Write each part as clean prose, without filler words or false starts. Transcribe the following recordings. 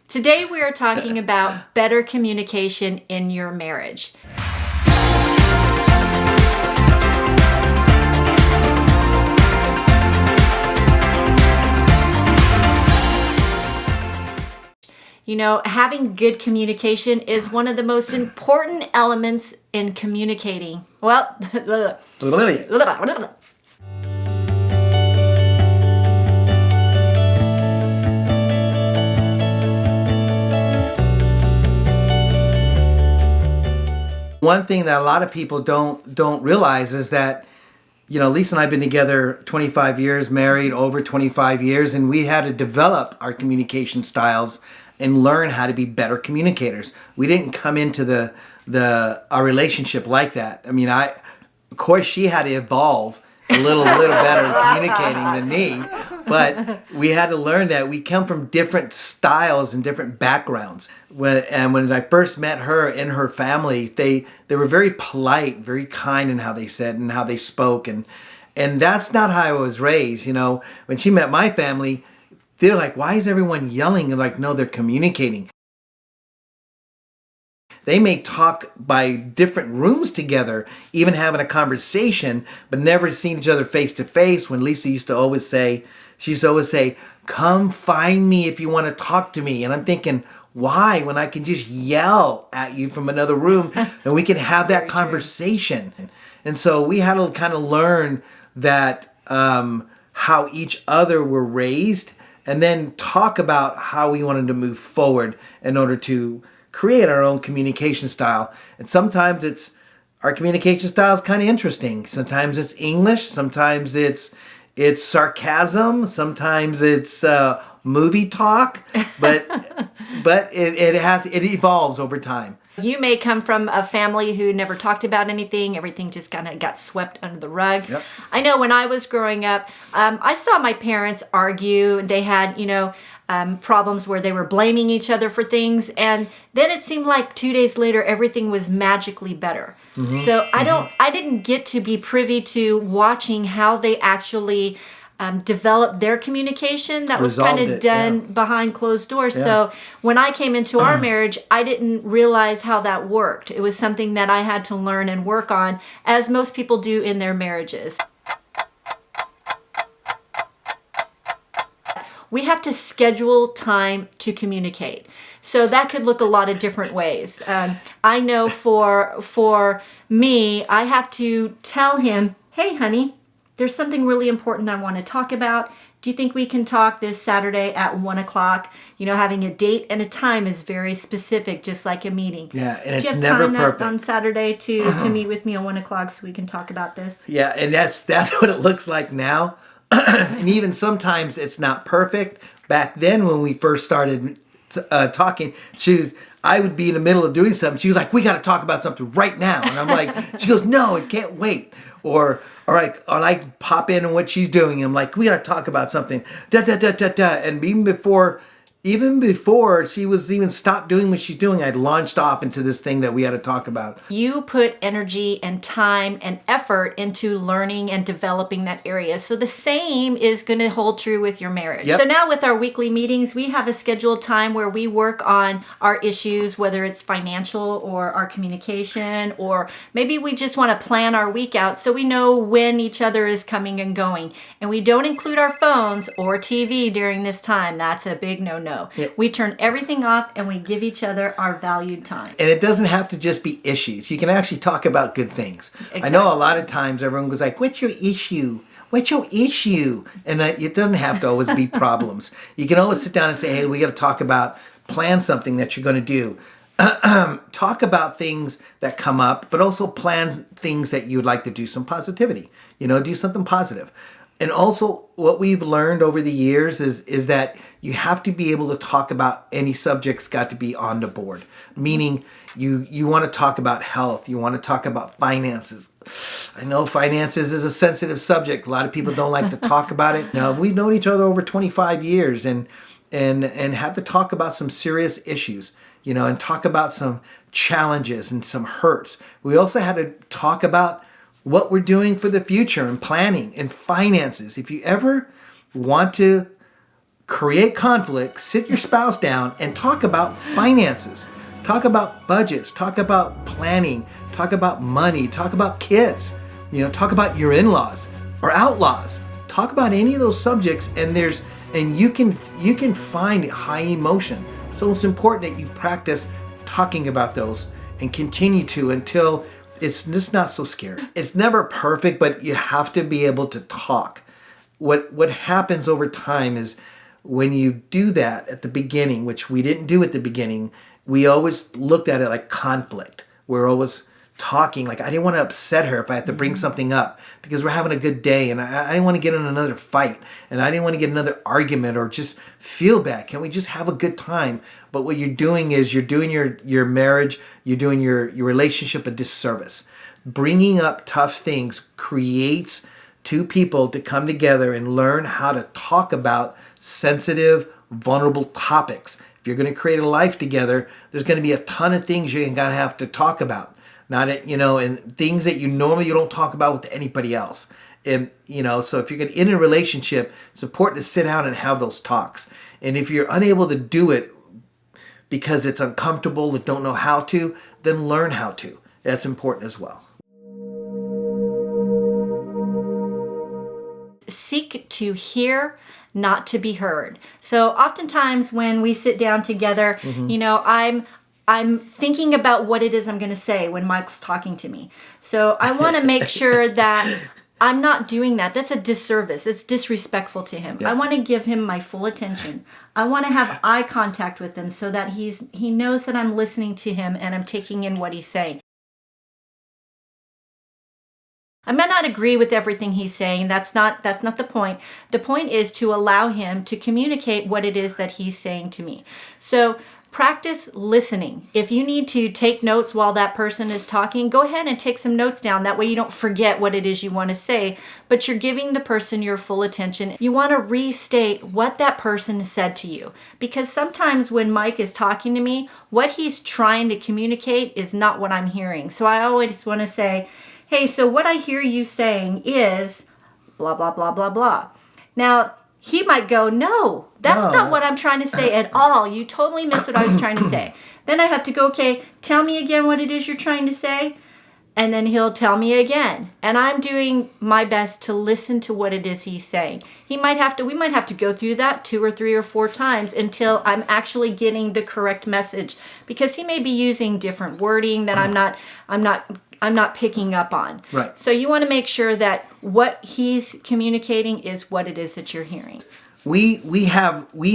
Today we are talking about better communication in your marriage. You know, having good communication is one of the most important elements in communicating. Well, one thing that a lot of people don't realize is that, you know, Lisa and I have been together 25 years, married over 25 years, and we had to develop our communication styles and learn how to be better communicators. We didn't come into our relationship like that. I mean, of course she had to evolve a little better communicating than me, but we had to learn that we come from different styles and different backgrounds. When I first met her and her family, they were very polite, very kind in how they said and how they spoke, and that's not how I was raised. You know, when she met my family, they're like, why is everyone yelling? And like, no, they're communicating. They may talk by different rooms together, even having a conversation, but never seeing each other face to face. When Lisa used to always say, come find me if you want to talk to me. And I'm thinking, why? When I can just yell at you from another room and we can have that conversation. And so we had to kind of learn that how each other were raised, and then talk about how we wanted to move forward in order to create our own communication style. And sometimes our communication style is kind of interesting. Sometimes it's English, sometimes it's sarcasm, sometimes it's movie talk, but it evolves over time. You may come from a family who never talked about anything. Everything just kind of got swept under the rug. Yep. I know when I was growing up, I saw my parents argue. They had, problems where they were blaming each other for things. And then it seemed like 2 days later, everything was magically better. Mm-hmm. So I didn't get to be privy to watching how they actually developed their communication. That was kind of done behind closed doors. Yeah. So when I came into our marriage, I didn't realize how that worked. It was something that I had to learn and work on, as most people do in their marriages. We have to schedule time to communicate. So that could look a lot of different ways. I know for me, I have to tell him, hey, honey, there's something really important I want to talk about. Do you think we can talk this Saturday at 1 o'clock? You know, having a date and a time is very specific, just like a meeting. Yeah, and it's never perfect. Do you have time on Saturday to meet with me at 1 o'clock so we can talk about this? Yeah, and that's what it looks like now. And even sometimes it's not perfect. Back then when we first started talking, I would be in the middle of doing something. She was like, we got to talk about something right now. And I'm like, she goes, no, it can't wait. Or I pop in on what she's doing. I'm like, we got to talk about something. And even before she was even stopped doing what she's doing, I'd launched off into this thing that we had to talk about. You put energy and time and effort into learning and developing that area. So the same is going to hold true with your marriage. Yep. So now with our weekly meetings, we have a scheduled time where we work on our issues, whether it's financial or our communication, or maybe we just want to plan our week out so we know when each other is coming and going. And we don't include our phones or TV during this time. That's a big no-no. Yeah. We turn everything off and we give each other our valued time. And it doesn't have to just be issues. You can actually talk about good things. Exactly. I know a lot of times everyone goes like, what's your issue? What's your issue? And it doesn't have to always be problems. You can always sit down and say, hey, we got to plan something that you're going to do. Talk about things that come up, but also plan things that you'd like to do, some positivity. Do something positive. And also what we've learned over the years is that you have to be able to talk about any subject's got to be on the board. Meaning you want to talk about health. You want to talk about finances. I know finances is a sensitive subject. A lot of people don't like to talk about it. Now, we've known each other over 25 years and have to talk about some serious issues, and talk about some challenges and some hurts. We also had to talk about what we're doing for the future and planning and finances. If you ever want to create conflict, sit your spouse down and talk about finances. Talk about budgets, talk about planning, talk about money, talk about kids, talk about your in-laws or outlaws. Talk about any of those subjects and you can find high emotion. So it's important that you practice talking about those and continue to until it's just not so scary. It's never perfect, but you have to be able to talk. What happens over time is when you do that at the beginning, which we didn't do at the beginning, we always looked at it like conflict. We're always talking like, I didn't want to upset her if I had to bring something up because we're having a good day and I didn't want to get in another fight and I didn't want to get another argument or just feel bad. Can we just have a good time? But what you're doing is you're doing your marriage, you're doing your relationship a disservice. Bringing up tough things creates two people to come together and learn how to talk about sensitive, vulnerable topics. If you're going to create a life together, there's going to be a ton of things you're going to have to talk about. Not, and things that you don't talk about with anybody else. And, so if you're in a relationship, it's important to sit down and have those talks. And if you're unable to do it because it's uncomfortable or don't know how to, then learn how to. That's important as well. Seek to hear, not to be heard. So oftentimes when we sit down together, I'm thinking about what it is I'm going to say when Mike's talking to me. So I want to make sure that I'm not doing that. That's a disservice. It's disrespectful to him. Yeah. I want to give him my full attention. I want to have eye contact with him so that he knows that I'm listening to him and I'm taking in what he's saying. I might not agree with everything he's saying. That's not the point. The point is to allow him to communicate what it is that he's saying to me. So practice listening. If you need to take notes while that person is talking, go ahead and take some notes down. That way you don't forget what it is you want to say, but you're giving the person your full attention. You want to restate what that person said to you. Because sometimes when Mike is talking to me, what he's trying to communicate is not what I'm hearing. So I always want to say, hey, so what I hear you saying is blah, blah, blah, blah, blah. Now, he might go, no, that's not what I'm trying to say at all. You totally missed what I was trying to say. Then I have to go, okay, tell me again what it is you're trying to say. And then he'll tell me again. And I'm doing my best to listen to what it is he's saying. We might have to go through that 2 or 3 or 4 times until I'm actually getting the correct message. Because he may be using different wording that I'm not picking up on. Right. So you want to make sure that what he's communicating is what it is that you're hearing. We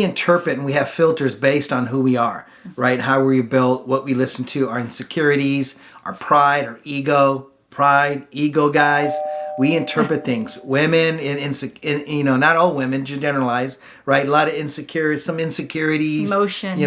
interpret and we have filters based on who we are, right? How we're built, what we listen to, our insecurities, our pride, our ego. Pride, ego, guys. We interpret things. Women, not all women, just generalize, right? A lot of insecurities, some insecurities. Emotion.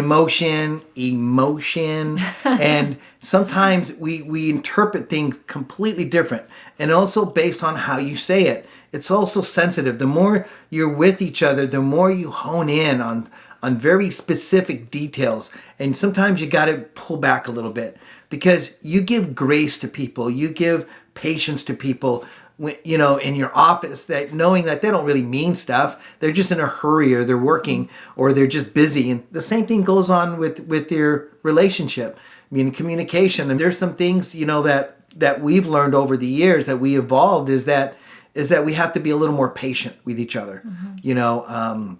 And sometimes we interpret things completely different. And also based on how you say it. It's also sensitive. The more you're with each other, the more you hone in on very specific details. And sometimes you got to pull back a little bit because you give grace to people. You give patience to people, in your office, that knowing that they don't really mean stuff. They're just in a hurry or they're working or they're just busy. And the same thing goes on with your relationship. Communication. And there's some things, that we've learned over the years that we evolved is that we have to be a little more patient with each other. Mm-hmm.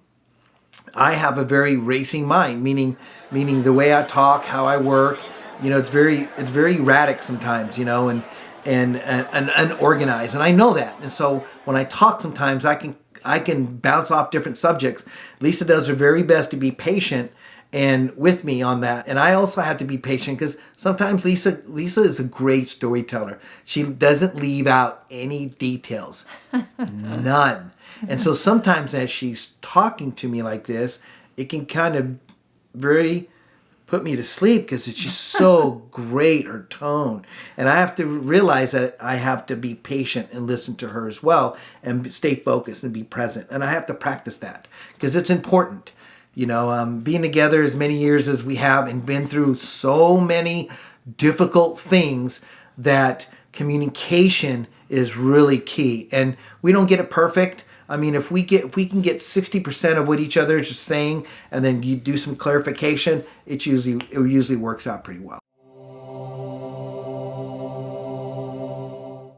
I have a very racing mind, meaning the way I talk, how I work, it's very erratic sometimes, and unorganized, and I know that. And so when I talk, sometimes I can bounce off different subjects. Lisa does her very best to be patient and with me on that, and I also have to be patient because sometimes Lisa is a great storyteller. She doesn't leave out any details, none. And so sometimes as she's talking to me like this, it can kind of very put me to sleep because it's just so great, her tone. And I have to realize that I have to be patient and listen to her as well and stay focused and be present. And I have to practice that because it's important. Being together as many years as we have and been through so many difficult things that communication is really key. And we don't get it perfect. I mean, if we can get 60% of what each other is just saying, and then you do some clarification, it usually works out pretty well.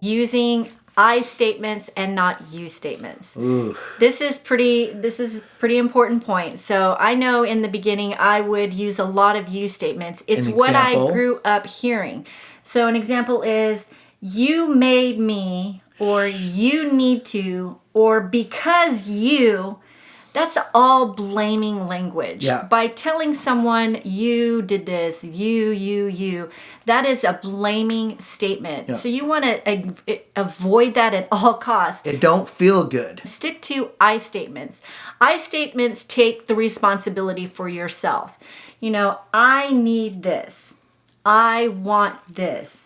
Using I statements and not you statements. Ooh. This is pretty important point. So I know in the beginning I would use a lot of you statements. It's what I grew up hearing. So an example is, you made me, or you need to, or because you. That's all blaming language. Yeah. By telling someone you did this, you, that is a blaming statement. Yeah. So you want to avoid that at all costs. It don't feel good. Stick to I statements. I statements take the responsibility for yourself. You know, I need this. I want this.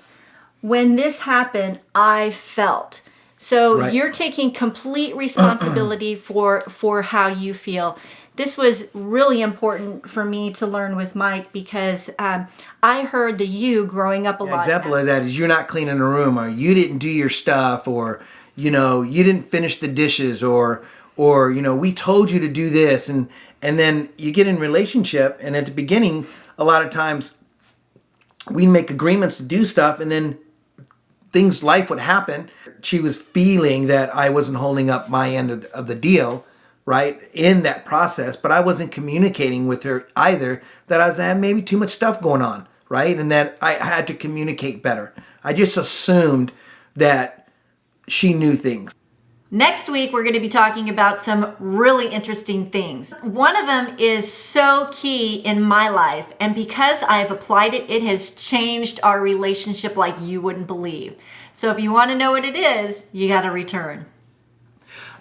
When this happened, I felt. So Right. You're taking complete responsibility for how you feel. This was really important for me to learn with Mike, because I heard the you growing up a lot. An example of that is, you're not cleaning a room, or you didn't do your stuff, or you didn't finish the dishes, or we told you to do this, and then you get in relationship, and at the beginning, a lot of times we make agreements to do stuff, and then life would happen. She was feeling that I wasn't holding up my end of the deal, right, in that process, but I wasn't communicating with her either, that I had maybe too much stuff going on, right, and that I had to communicate better. I just assumed that she knew things. Next week, we're going to be talking about some really interesting things. One of them is so key in my life, and because I've applied it, it has changed our relationship like you wouldn't believe. So if you want to know what it is, you got to return.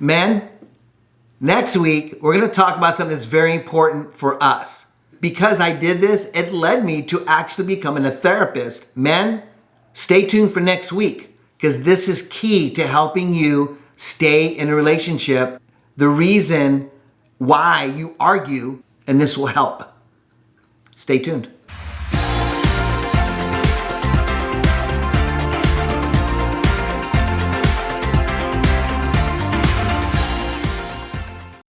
Men, next week, we're going to talk about something that's very important for us. Because I did this, it led me to actually becoming a therapist. Men, stay tuned for next week, because this is key to helping you stay in a relationship, the reason why you argue, and this will help. Stay tuned.